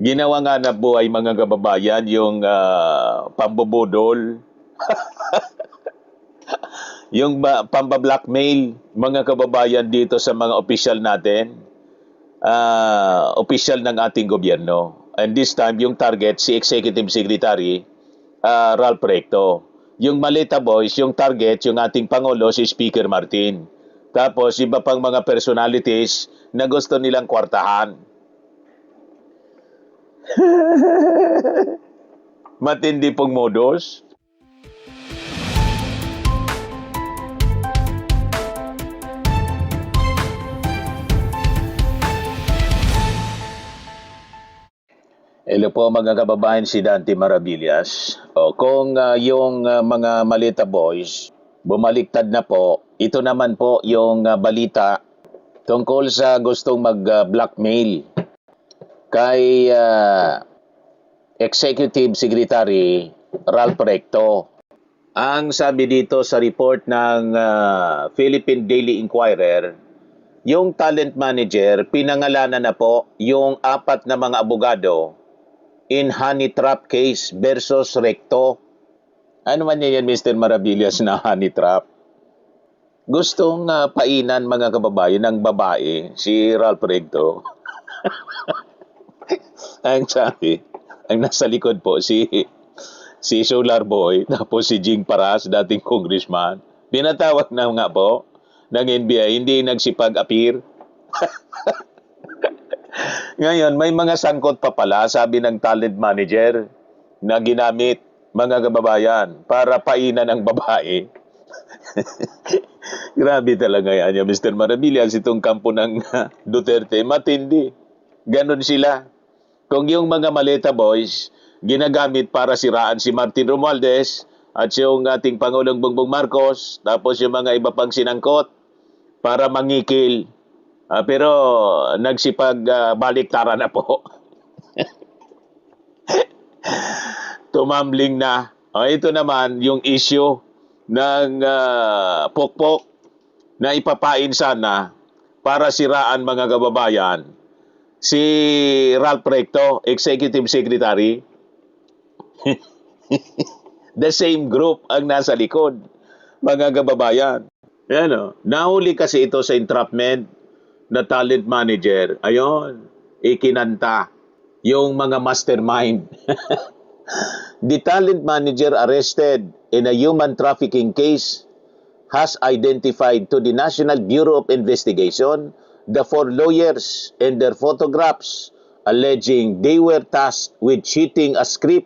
Ginawa nga na buhay mga kababayan yung pambubudol, yung pamba-blackmail mga kababayan dito sa mga opisyal natin, opisyal ng ating gobyerno. And this time, yung target, si Executive Secretary Ralph Recto. Yung Maleta Boys, yung target, yung ating Pangulo, si Speaker Martin. Tapos, iba pang mga personalities na gusto nilang kwartahan. Matindi pong modus. Hello po mga kababayan, si Dante Maravillas. Kung yung mga Maleta Boys bumaliktad na po, ito naman po yung balita tungkol sa gustong mag-blackmail kay Executive Secretary Ralph Recto. Ang sabi dito sa report ng Philippine Daily Inquirer, yung talent manager, pinangalanan na po yung 4 na mga abogado in honey trap case versus Recto. Ano man yan, Mr. Maravillas, na honey trap? Gustong painan mga kababayan ng babae, si Ralph Recto. Ang sabi, ang nasa likod po si Solar Boy, tapos si Jing Paras, dating congressman. Pinatawag na nga po ng NBI, hindi nagsipag-appear. Ngayon, may mga sangkot pa pala, sabi ng talent manager, na ginamit mga kababayan para painan ng babae. Grabe talaga yan, Mr. Maravillas, itong kampo ng Duterte, matindi. Ganon sila. Kung yung mga Maleta Boys, ginagamit para siraan si Martin Romualdez at yung ating Pangulong Bongbong Marcos, tapos yung mga iba pang sinangkot para mangikil. Pero nagsipag-baliktaran na po. Tumambling na. Ito naman yung issue ng pokpok na ipapain sana para siraan mga kababayan. Si Ralph Recto, Executive Secretary, the same group ang nasa likod, mga kababayan. Yan, nahuli kasi ito sa entrapment na talent manager. Ayon, ikinanta yung mga mastermind. The talent manager arrested in a human trafficking case has identified to the National Bureau of Investigation the 4 lawyers and their photographs alleging they were tasked with creating a script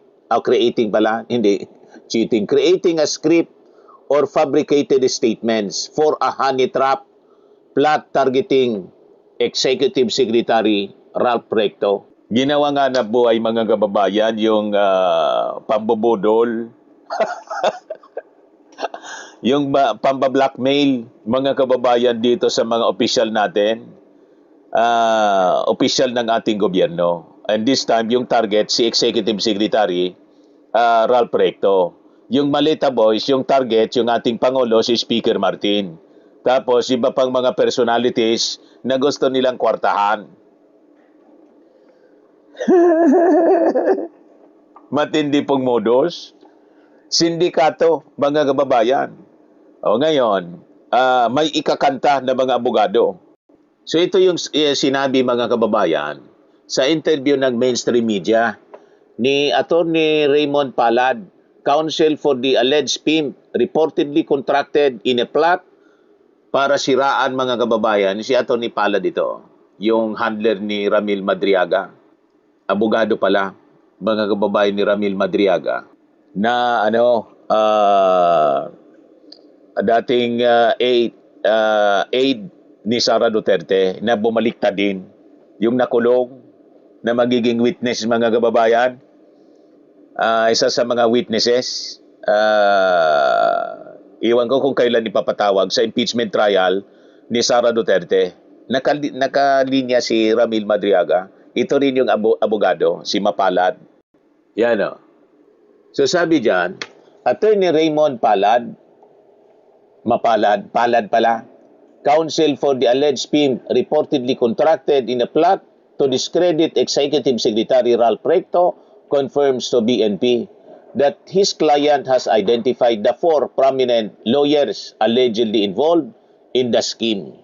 or fabricated statements for a honey trap plot targeting Executive Secretary Ralph Recto. Ginawa nga na buhay mga kababayan yung pambubudol, yung pamba-blackmail mga kababayan dito sa mga opisyal natin, opisyal ng ating gobyerno. And this time, yung target, si Executive Secretary Ralph Recto. Yung Maleta Boys, yung target, yung ating Pangulo, si Speaker Martin. Tapos, iba pang mga personalities na gusto nilang kwartahan. Matindi pong modus. Sindikato, mga kababayan. Ngayon, may ikakanta na mga abogado. So, ito yung sinabi mga kababayan sa interview ng mainstream media ni Attorney Raymond Palad, counsel for the alleged pimp reportedly contracted in a plot para siraan mga kababayan. Si Attorney Palad ito, yung handler ni Ramil Madriaga. Abogado pala, mga kababayan ni Ramil Madriaga, na dating aide ni Sara Duterte na bumaliktad din yung nakulong na magiging witness mga kababayan. Isa sa mga witnesses, iwan ko kung kailan ipapatawag sa impeachment trial ni Sara Duterte. Nakalinya si Ramil Madriaga. Ito rin yung abogado, si Mapalad. Yan. So sabi dyan, Attorney Raymond Palad, Palad pala, counsel for the alleged pimp reportedly contracted in a plot to discredit Executive Secretary Ralph Recto confirms to BNP that his client has identified the 4 prominent lawyers allegedly involved in the scheme.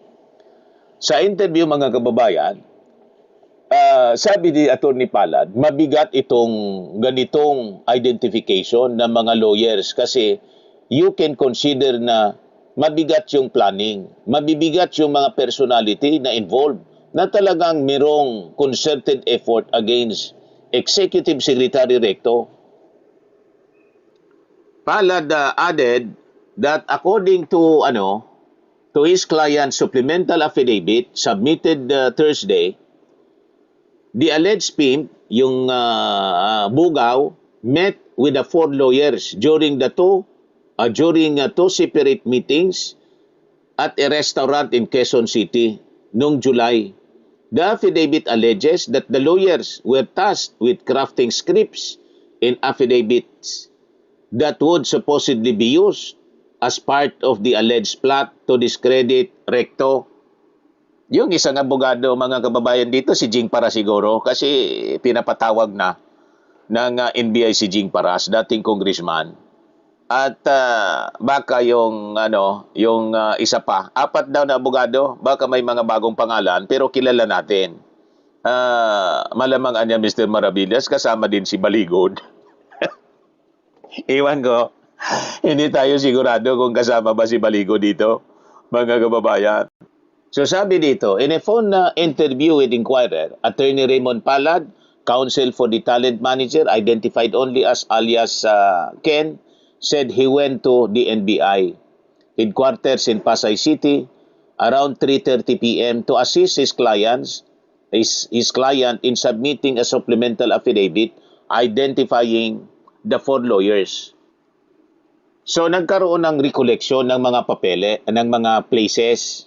Sa interview mga kababayan, sabi ni Atty. Palad, mabigat itong ganitong identification ng mga lawyers kasi you can consider na mabigat yung planning, mabibigat yung mga personality na involved na talagang merong concerted effort against Executive Secretary Recto. Palad added that according to his client's supplemental affidavit submitted Thursday, the alleged pimp, yung bugaw, met with the 4 lawyers during two separate meetings at a restaurant in Quezon City noong July. The affidavit alleges that the lawyers were tasked with crafting scripts and affidavits that would supposedly be used as part of the alleged plot to discredit Recto. Yung isang abogado, mga kababayan dito, si Jing Paras siguro, kasi pinapatawag na ng NBI si Jing Paras, dating congressman. At baka yung isa pa, 4 daw na abogado, baka may mga bagong pangalan, pero kilala natin. Malamang anya Mr. Maravillas, kasama din si Baligod. Iwan ko, hindi tayo sigurado kung kasama ba si Baligod dito, mga kababayan. So sabi dito, in a phone interview with Inquirer, Attorney Raymond Palad, counsel for the talent manager, identified only as alias Ken, said he went to the NBI headquarters in Pasay City around 3:30 p.m. to assist his client in submitting a supplemental affidavit identifying the 4 lawyers. So nagkaroon ng recollection ng mga papele, ng mga places,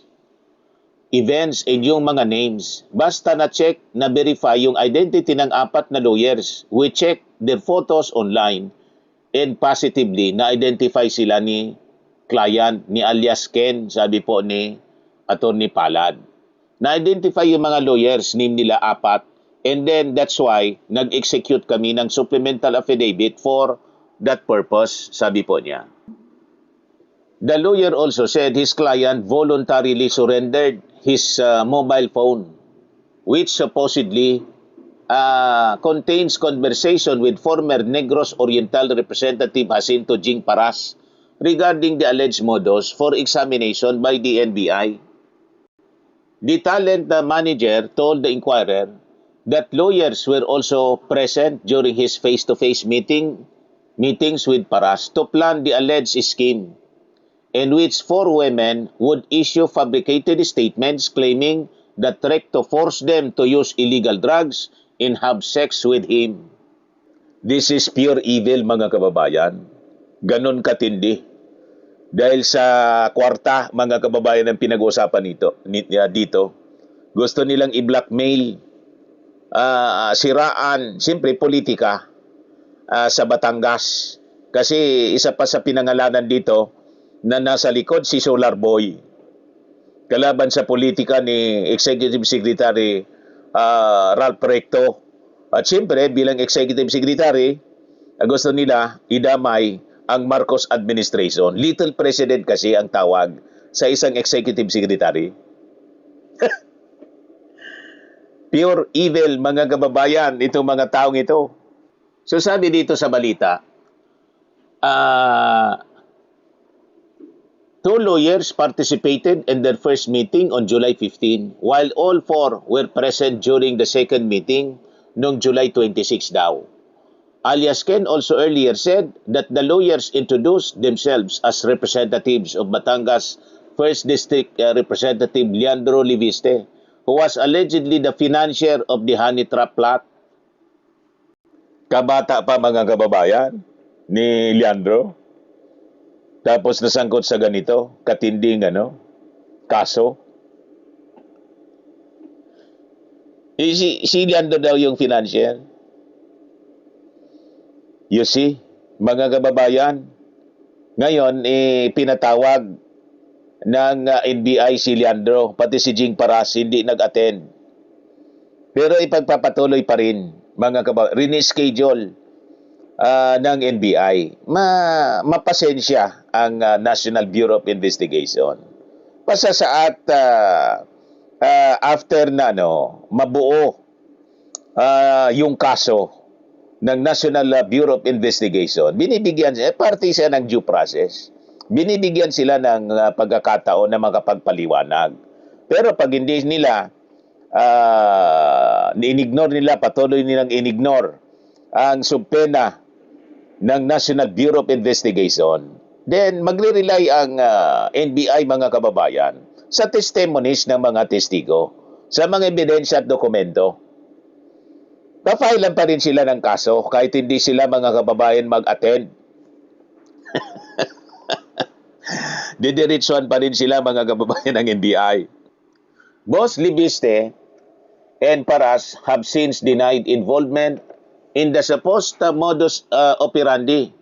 events, and yung mga names. Basta na-check, na-verify yung identity ng 4 na lawyers. We check their photos online and positively na-identify sila ni client, ni alias Ken, sabi po ni Atty. Palad. Na-identify yung mga lawyers, name nila 4, and then that's why nag-execute kami ng supplemental affidavit for that purpose, sabi po niya. The lawyer also said his client voluntarily surrendered his mobile phone, which supposedly contains conversation with former Negros Oriental Representative Jacinto Jing Paras regarding the alleged modus for examination by the NBI. The talent manager told the Inquirer that lawyers were also present during his face-to-face meetings with Paras to plan the alleged scheme, in which 4 women would issue fabricated statements claiming that Recto forced them to use illegal drugs and have sex with him. This is pure evil, mga kababayan. Ganon katindi. Dahil sa kwarta, mga kababayan, ang pinag-uusapan dito. Gusto nilang i-blackmail, siraan, siyempre politika sa Batangas. Kasi isa pa sa pinangalanan dito, na nasa likod si Solar Boy. Kalaban sa politika ni Executive Secretary Ralph Recto. At siyempre, bilang Executive Secretary, gusto nila idamay ang Marcos administration. Little President kasi ang tawag sa isang Executive Secretary. Pure evil, mga kababayan, itong mga taong ito. So sabi dito sa balita, 2 lawyers participated in their first meeting on July 15, while all 4 were present during the second meeting noong July 26 daw. Alias Ken also earlier said that the lawyers introduced themselves as representatives of Batangas 1st District Representative Leandro Liviste, who was allegedly the financier of the honey trap plot. Kabata pa, mga kababayan, ni Leandro. Tapos nasangkot sa ganito, katinding kaso. Si Leandro daw yung financier. You see, mga kababayan, ngayon pinatawag ng NBI si Leandro, pati si Jing Paras hindi nag-attend. Pero ipagpapatuloy pa rin, mga rin-schedule ng NBI. Mapasensya ang National Bureau of Investigation. Basta saat after na mabuo yung kaso ng National Bureau of Investigation, binibigyan parte siya ng due process. Binibigyan sila ng pagkakataon na makapagpaliwanag. Pero pag hindi nila inignore nila, patuloy nilang inignore ang subpena ng National Bureau of Investigation, then magre-rely ang NBI, mga kababayan, sa testimonies ng mga testigo, sa mga ebidensya at dokumento. Papailan pa rin sila ng kaso kahit hindi sila, mga kababayan, mag-attend. Didiretsuhan pa rin sila, mga kababayan, ng NBI. Boss Libiste and Paras have since denied involvement in the supposed modus operandi.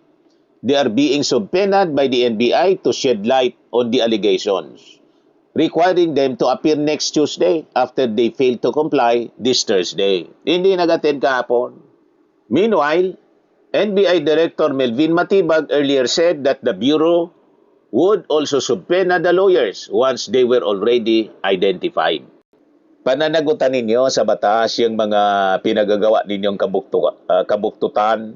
They are being subpoenaed by the NBI to shed light on the allegations, requiring them to appear next Tuesday after they failed to comply this Thursday. Hindi nag-attend kahapon. Meanwhile, NBI Director Melvin Matibag earlier said that the Bureau would also subpoena the lawyers once they were already identified. Pananagutan ninyo sa batas yung mga pinagagawa ninyong kabuktutan.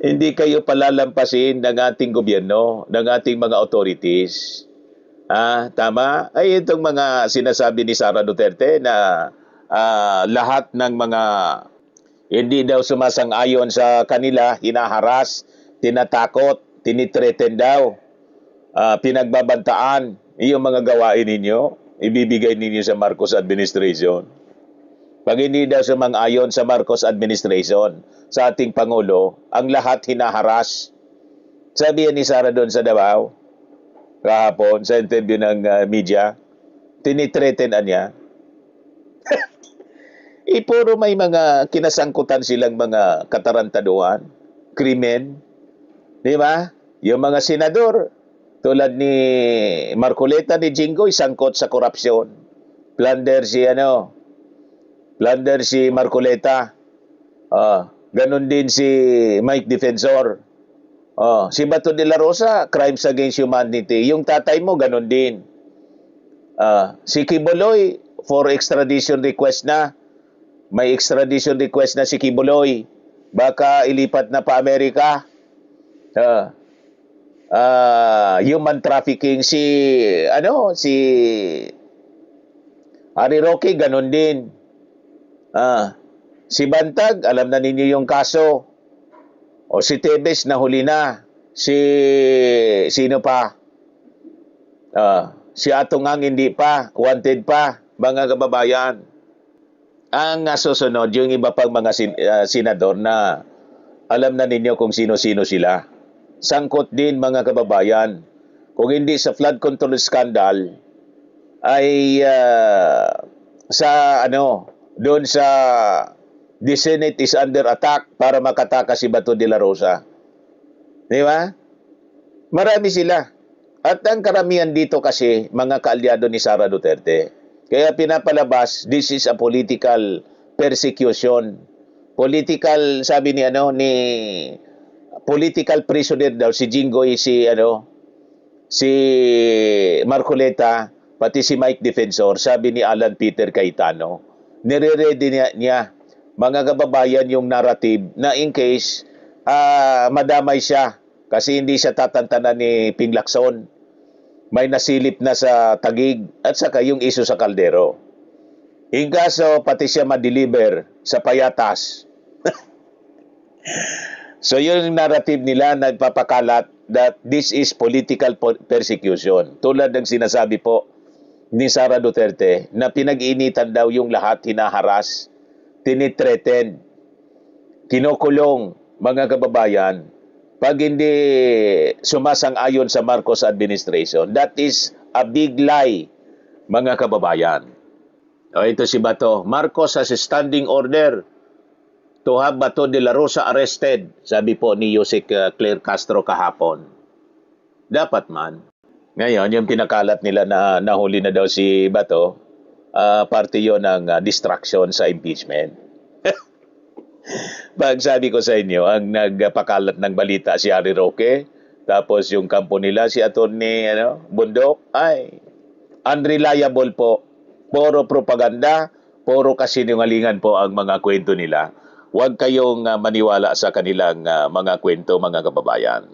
Hindi kayo palalampasin ng ating gobyerno, ng ating mga authorities. Tama? Ay, itong mga sinasabi ni Sara Duterte na lahat ng mga hindi daw sumasang-ayon sa kanila, hinaharas, tinatakot, tinitreten daw, pinagbabantaan, yung mga gawain ninyo, ibibigay ninyo sa Marcos administration. Pag hindi daw sumang-ayon sa Marcos administration, sa ating Pangulo, ang lahat hinaharas. Sabi yan ni Sara doon sa Davao, kahapon, sa interview ng media, tinitretenan niya. Puro may mga kinasangkutan silang mga katarantaduhan, krimen, di ba? Yung mga senador, tulad ni Marcoleta, ni Jinggoy, sangkot sa korupsyon. Plunder si Marcoleta. Ganon din si Mike Defensor. Si Bato de la Rosa, crimes against humanity. Yung tatay mo, ganon din. Si Kibuloy, for extradition request na. May extradition request na si Kibuloy. Baka ilipat na pa Amerika. Human trafficking si Harry Roque, ganon din. Si Bantag, alam na ninyo yung kaso. O si Tebes, nahuli na. Sino pa? Si Atungang hindi pa, wanted pa, mga kababayan. Ang susunod, yung iba pang mga senador na alam na ninyo kung sino-sino sila. Sangkot din, mga kababayan. Kung hindi sa flood control scandal, ay doon sa the Senate is under attack para makatakas si Bato de la Rosa. Di ba? Marami sila. At ang karamihan dito kasi, mga kaalyado ni Sara Duterte. Kaya pinapalabas, this is a political persecution. Political, sabi ni political prisoner daw si Jinggoy, si Marcoleta, pati si Mike Defensor, sabi ni Alan Peter Cayetano. Nire-ready niya, mga kababayan, yung narrative na in case madamay siya kasi hindi siya tatantanan ni Ping Lacson. May nasilip na sa Taguig at saka yung iso sa Caldero. In kaso, pati siya ma-deliver sa Payatas. So yung narrative nila nagpapakalat that this is political persecution. Tulad ng sinasabi po ni Sara Duterte na pinag-iinitan daw yung lahat, hinaharas, tinitreten, kinukulong, mga kababayan, pag hindi sumasang-ayon sa Marcos administration. That is a big lie, mga kababayan. Ito si Bato. Marcos has a standing order to have Bato de la Rosa arrested, sabi po ni Yusek Claire Castro kahapon. Dapat man. Ngayon, yung pinakalat nila na nahuli na daw si Bato, parte yon ng distraction sa impeachment. Pag sabi ko sa inyo, ang nagpakalat ng balita si Harry Roque, tapos yung kampo nila si Atty. Bundok, ay unreliable po. Puro propaganda, puro kasinungalingan po ang mga kwento nila. Huwag kayong maniwala sa kanilang mga kwento, mga kababayan.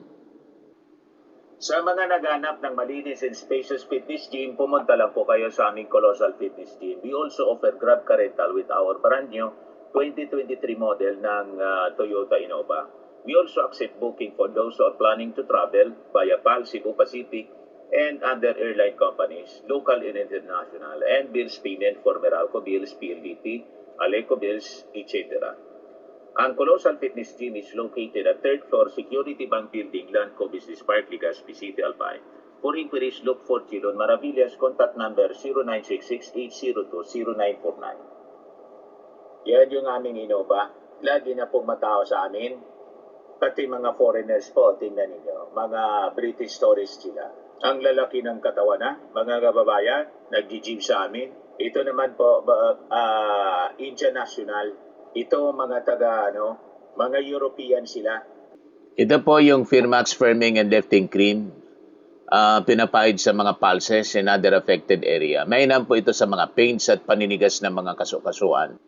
Sa mga naghanap ng malinis and spacious fitness gym, pumunta lang po kayo sa aming Colossal Fitness Gym. We also offer Grab Car Rental with our brand new 2023 model ng Toyota Innova. We also accept booking for those who are planning to travel via PAL, Cebu Pacific, and other airline companies, local and international, and bills payment for Meralco Bills, PLDT, Aleco Bills, etc. Ang Colossal Fitness Gym is located at 3rd floor Security Bank Building, Landco Business Park, Legazpi City, Albay. For inquiries, look for Chilon Maravillas. Contact number 0966-802-0949. Yan yung aming Innova. Lagi na pong matao sa amin. Pati mga foreigners po, tingnan ninyo. Mga British tourists sila. Ang lalaki ng katawan na, mga kababayan, nag-gym sa amin. Ito naman po, Indian National. Ito mga mga European sila. Ito po yung Firmax Firming and Lifting Cream. Pinapahid sa mga pulses and other affected area. Mainam po ito sa mga pains at paninigas ng mga kasukasuan.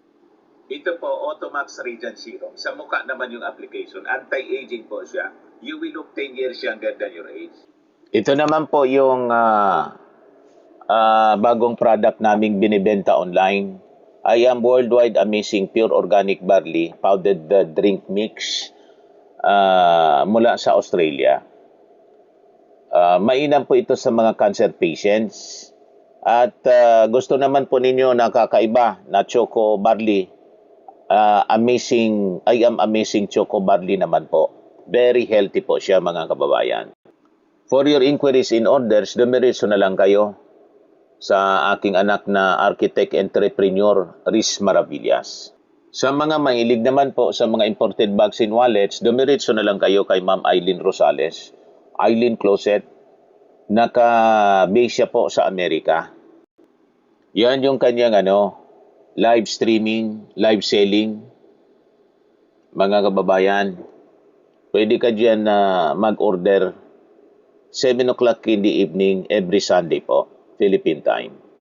Ito po, Automax Radiant Serum. Sa mukha naman yung application. Anti-aging po siya. You will look 10 years younger than your age. Ito naman po yung bagong product naming binibenta online. I am Worldwide Amazing Pure Organic Barley Powdered Drink Mix mula sa Australia. Mainam po ito sa mga cancer patients. At gusto naman po ninyo na kakaiba na Choco Barley. I am Amazing Choco Barley naman po. Very healthy po siya, mga kababayan. For your inquiries in orders, dumiretso na lang kayo sa aking anak na architect entrepreneur, Riz Maravillas. Sa mga mahilig naman po sa mga imported bags and wallets, dumiretso na lang kayo kay Ma'am Eileen Rosales. Eileen Closet, naka-base siya po sa Amerika. Yan yung kanyang live streaming, live selling. Mga kababayan, pwede ka dyan mag-order 7 o'clock in the evening every Sunday po, Philippine time.